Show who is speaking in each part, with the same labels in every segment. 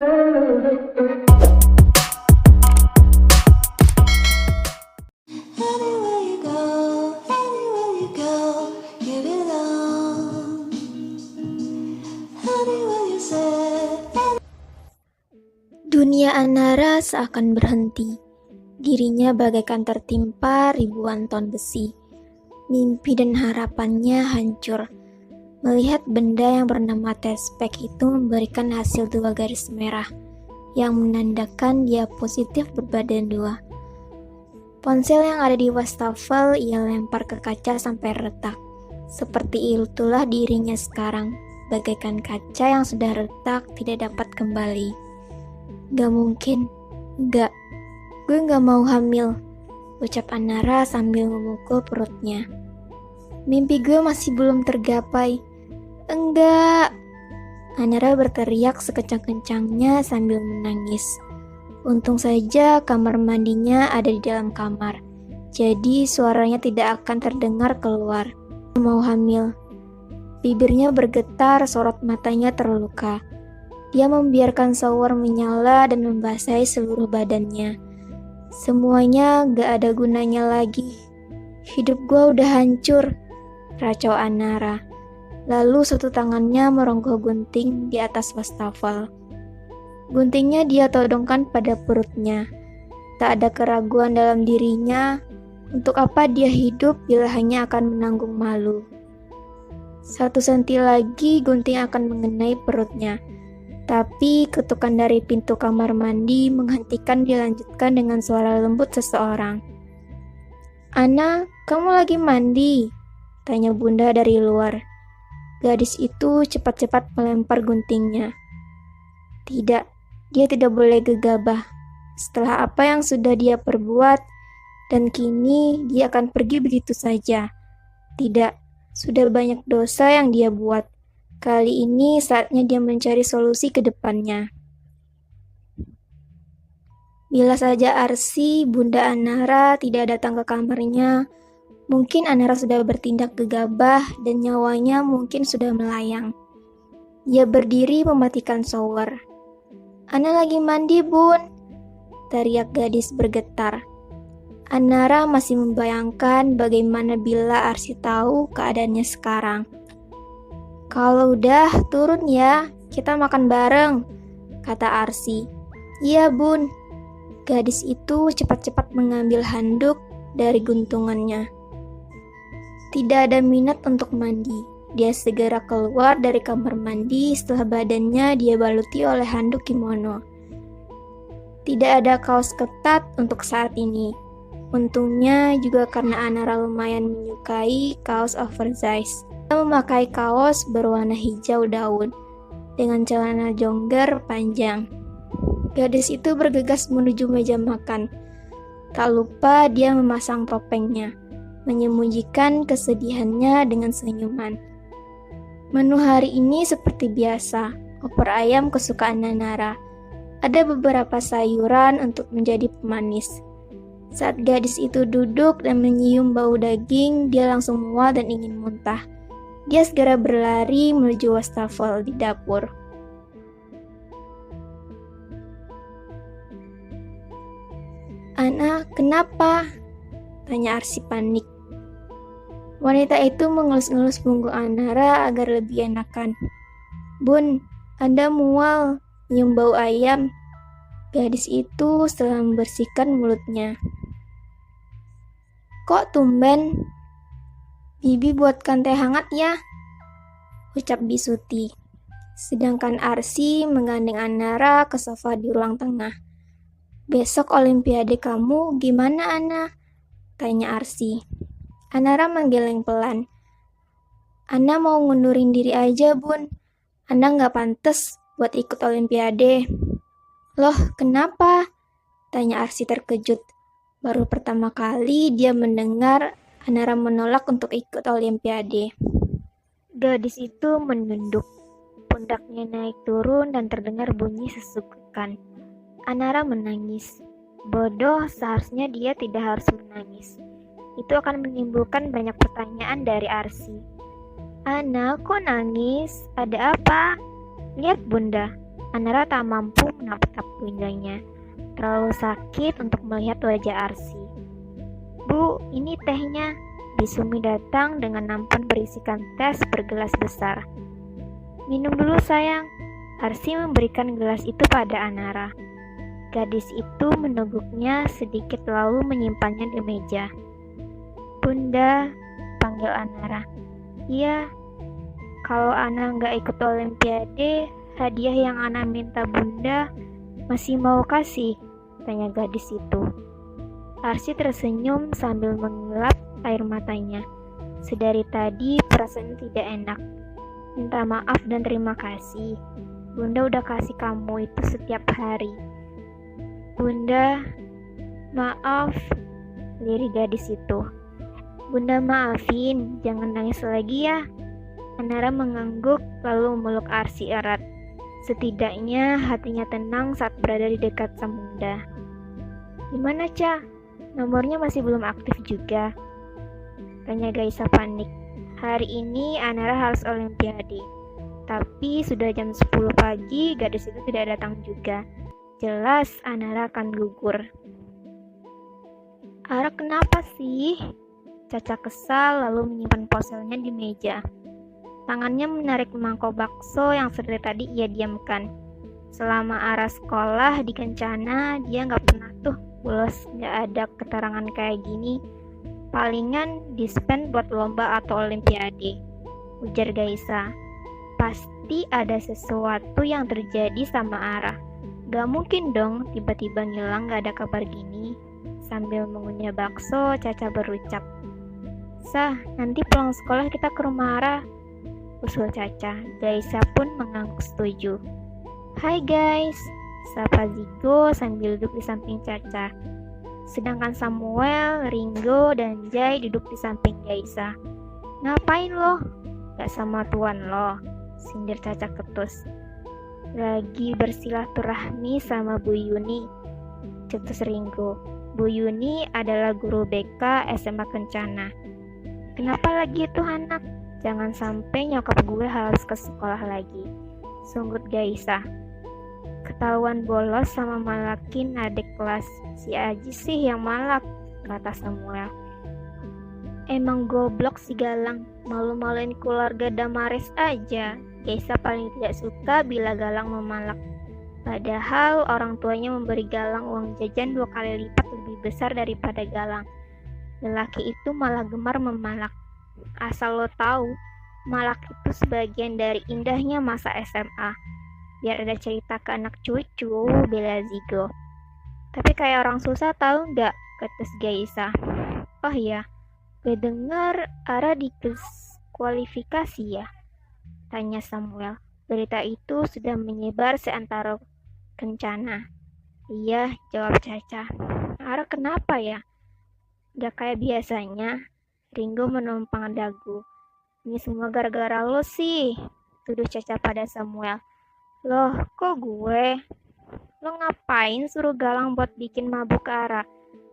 Speaker 1: Anywhere you go, anywhere you go, you belong. Anywhere you say.
Speaker 2: Dunia Anara seakan berhenti. Dirinya bagaikan tertimpa ribuan ton besi. Mimpi dan harapannya hancur. Melihat benda yang bernama tespek itu memberikan hasil 2 garis merah yang menandakan dia positif berbadan 2. Ponsel yang ada di wastafel ia lempar ke kaca sampai retak. Seperti itulah dirinya sekarang, bagaikan kaca yang sudah retak tidak dapat kembali. Gak mungkin, gue gak mau hamil, ucap Anara sambil memukul perutnya. Mimpi gue masih belum tergapai. Enggak, Anara berteriak sekencang-kencangnya sambil menangis. Untung saja kamar mandinya ada di dalam kamar, jadi suaranya tidak akan terdengar keluar. Mau hamil. Bibirnya bergetar, sorot matanya terluka. Dia membiarkan shower menyala dan membasahi seluruh badannya. Semuanya gak ada gunanya lagi. Hidup gua udah hancur, racau Anara. Lalu satu tangannya meronggoh gunting di atas wastafel. Guntingnya dia todongkan pada perutnya. Tak ada keraguan dalam dirinya. Untuk apa dia hidup bila hanya akan menanggung malu. 1 senti lagi gunting akan mengenai perutnya. Tapi ketukan dari pintu kamar mandi menghentikan dilanjutkan dengan suara lembut seseorang. Ana, kamu lagi mandi? Tanya bunda dari luar. Gadis itu cepat-cepat melempar guntingnya. Tidak, dia tidak boleh gegabah. Setelah apa yang sudah dia perbuat, dan kini dia akan pergi begitu saja. Tidak, sudah banyak dosa yang dia buat. Kali ini saatnya dia mencari solusi ke depannya. Bila saja Arsy, Bunda Anara tidak datang ke kamarnya, mungkin Anara sudah bertindak gegabah dan nyawanya mungkin sudah melayang. Dia berdiri mematikan shower. Ana lagi mandi, Bun, teriak gadis bergetar. Anara masih membayangkan bagaimana bila Arsy tahu keadaannya sekarang. Kalau udah, turun ya, kita makan bareng, kata Arsy. Iya, Bun. Gadis itu cepat-cepat mengambil handuk dari guntungannya. Tidak ada minat untuk mandi. Dia segera keluar dari kamar mandi setelah badannya dia baluti oleh handuk kimono. Tidak ada kaos ketat untuk saat ini. Untungnya juga karena Anara lumayan menyukai kaos oversize. Dia memakai kaos berwarna hijau daun dengan celana jongger panjang. Gadis itu bergegas menuju meja makan. Tak lupa dia memasang topengnya, menyembunyikan kesedihannya dengan senyuman. Menu hari ini seperti biasa, opor ayam kesukaan Anara. Ada beberapa sayuran untuk menjadi pemanis. Saat gadis itu duduk dan menyium bau daging, dia langsung mual dan ingin muntah. Dia segera berlari menuju wastafel di dapur. Ana, kenapa? Tanya Arsy panik. Wanita itu mengelus-ngelus punggung Anara agar lebih enakan. Bun, Anda mual, nyium bau ayam. Gadis itu setelah membersihkan mulutnya. Kok tumben? Bibi buatkan teh hangat ya, ucap Bisuti. Sedangkan Arsy menggandeng Anara ke sofa di ruang tengah. Besok olimpiade kamu gimana, Ana? Tanya Arsy. Anara menggeleng pelan. Ana mau ngundurin diri aja, Bun. Ana nggak pantas buat ikut olimpiade. Loh, kenapa? Tanya Arsy terkejut. Baru pertama kali dia mendengar Anara menolak untuk ikut olimpiade. Gadis itu menunduk. Pundaknya naik turun dan terdengar bunyi sesukan. Anara menangis. Bodoh, seharusnya dia tidak harus menangis. Itu akan menimbulkan banyak pertanyaan dari Arsy. Ana, kok nangis? Ada apa? Lihat Bunda. Anara tak mampu menatap bundanya. Terlalu sakit untuk melihat wajah Arsy. "Bu, ini tehnya." Bisumi datang dengan nampan berisikan teh bergelas besar. "Minum dulu sayang." Arsy memberikan gelas itu pada Anara. Gadis itu meneguknya sedikit lalu menyimpannya di meja. "Bunda," panggil Anara. "Iya, kalau Ana nggak ikut Olimpiade, hadiah yang Ana minta Bunda masih mau kasih?" tanya gadis itu. Arsy tersenyum sambil menggelap air matanya. Sedari tadi perasaannya tidak enak. "Minta maaf dan terima kasih. Bunda udah kasih kamu itu setiap hari." "Bunda, maaf," lirik gadis itu. "Bunda maafin, jangan nangis lagi ya." Anara mengangguk lalu memeluk Arsy erat. Setidaknya hatinya tenang saat berada di dekat sang bunda. "Gimana, Ca? Nomornya masih belum aktif juga?" tanya Gaisa panik. Hari ini Anara harus Olimpiade. Tapi sudah jam 10 pagi, gadis itu tidak datang juga. Jelas Anara akan gugur. "Ara kenapa sih?" Caca kesal lalu menyimpan ponselnya di meja. Tangannya menarik mangkok bakso yang sedari tadi ia diamkan. Selama Ara sekolah di Kencana, dia nggak pernah tuh bolos, nggak ada keterangan kayak gini. Palingan di-spend buat lomba atau Olimpiade, ujar Gaisa. Pasti ada sesuatu yang terjadi sama Ara. Gak mungkin dong tiba-tiba ngilang gak ada kabar gini. Sambil mengunyah bakso, Caca berucap, "Sah, nanti pulang sekolah kita ke rumah Ara," usul Caca. Gaisa pun mengangguk setuju. "Hai guys," sapa Zigo sambil duduk di samping Caca. Sedangkan Samuel, Ringo, dan Jai duduk di samping Gaisa. "Ngapain lo?" "Gak sama tuan lo," sindir Caca ketus. "Lagi bersilaturahmi sama Bu Yuni," cetus Ringo. Bu Yuni adalah guru BK SMA Kencana. "Kenapa lagi tuh anak? Jangan sampai nyokap gue harus ke sekolah lagi," sunggut Gaisa. "Ketahuan bolos sama malakin adik kelas. Si Aji sih yang malak," kata Samuel. "Emang goblok si Galang, malu-maluin keluarga Damares aja." Gaisa paling tidak suka bila Galang memalak. Padahal orang tuanya memberi Galang uang jajan 2 kali lipat lebih besar daripada Galang. Lelaki itu malah gemar memalak. Asal lo tahu, malak itu sebagian dari indahnya masa SMA. Biar ada cerita ke anak cucu, bela Zigo. "Tapi kayak orang susah tahu nggak?" ketus Gaisa. "Oh iya, gue dengar Ara didiskualifikasi ya?" tanya Samuel. Berita itu sudah menyebar seantero Kencana. "Iya," jawab Caca. "Ara kenapa ya?" "Gak kayak biasanya." Ringo menumpang dagu. "Ini semua gara-gara lo sih," tuduh Caca pada Samuel. "Loh, kok gue? Lo ngapain suruh Galang buat bikin mabuk Ara?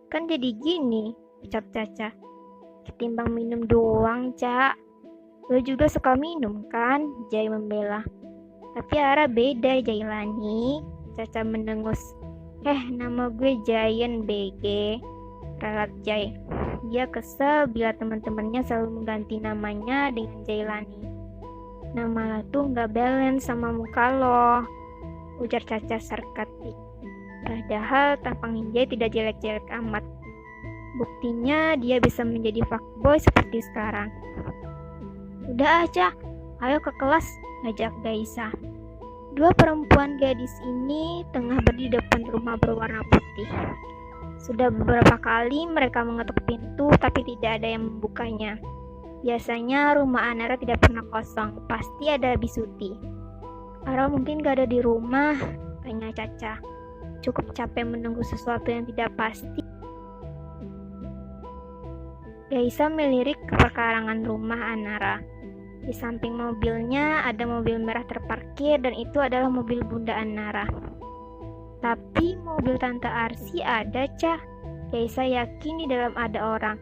Speaker 2: Kan jadi gini," ucap Caca. "Ketimbang minum doang, Ca. Lo juga suka minum kan?" Jai membela. "Tapi Ara beda, Jailani," Caca mendengus. Nama gue Giant BG," ralat Jai. Dia kesel bila teman-temannya selalu mengganti namanya dengan Jailani. "Nama lo tuh gak balance sama muka lo," ujar Caca sarkastik. Padahal tampang Jai tidak jelek-jelek amat. Buktinya dia bisa menjadi fuckboy seperti sekarang. "Udah aja, ayo ke kelas," ngajak Gaisa. Dua perempuan gadis ini tengah berdiri depan rumah berwarna putih. Sudah beberapa kali mereka mengetuk pintu tapi tidak ada yang membukanya. Biasanya rumah Anara tidak pernah kosong, pasti ada Bisuti. "Ara mungkin gak ada di rumah?" tanya Caca. Cukup capek menunggu sesuatu yang tidak pasti. Gaisa melirik ke perkarangan rumah Anara. Di samping mobilnya ada mobil merah terparkir dan itu adalah mobil Bunda Anara. Tapi mobil Tante Arsy ada, Ca. Gaisa yakin di dalam ada orang.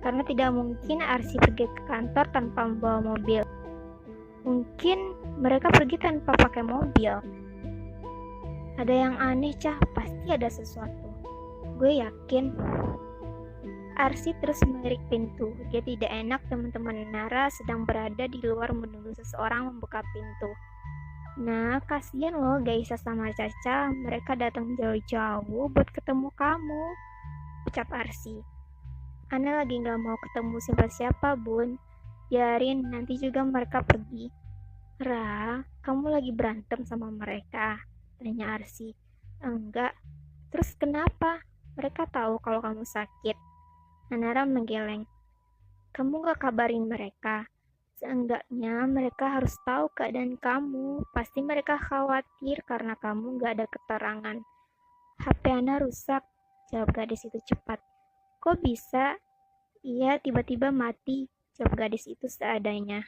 Speaker 2: Karena tidak mungkin Arsy pergi ke kantor tanpa membawa mobil. Mungkin mereka pergi tanpa pakai mobil. Ada yang aneh, Cah. Pasti ada sesuatu. Gue yakin. Arsi terus melirik pintu. Dia tidak enak teman-teman Nara sedang berada di luar menunggu seseorang membuka pintu. Nah, kasihan loh Gaisa sama Caca. Mereka datang jauh-jauh buat ketemu kamu, ucap Arsi. Ana lagi gak mau ketemu siapa-siapa, Bun. Biarin, nanti juga mereka pergi. Ra, kamu lagi berantem sama mereka? Tanya Arsi. Enggak. Terus kenapa? Mereka tahu kalau kamu sakit. Nara menggeleng. Kamu gak kabarin mereka? Seenggaknya mereka harus tahu keadaan kamu. Pasti mereka khawatir karena kamu gak ada keterangan. HP Ana rusak, jawab gadis itu cepat. Kok bisa? Iya, tiba-tiba mati, jawab gadis itu seadanya.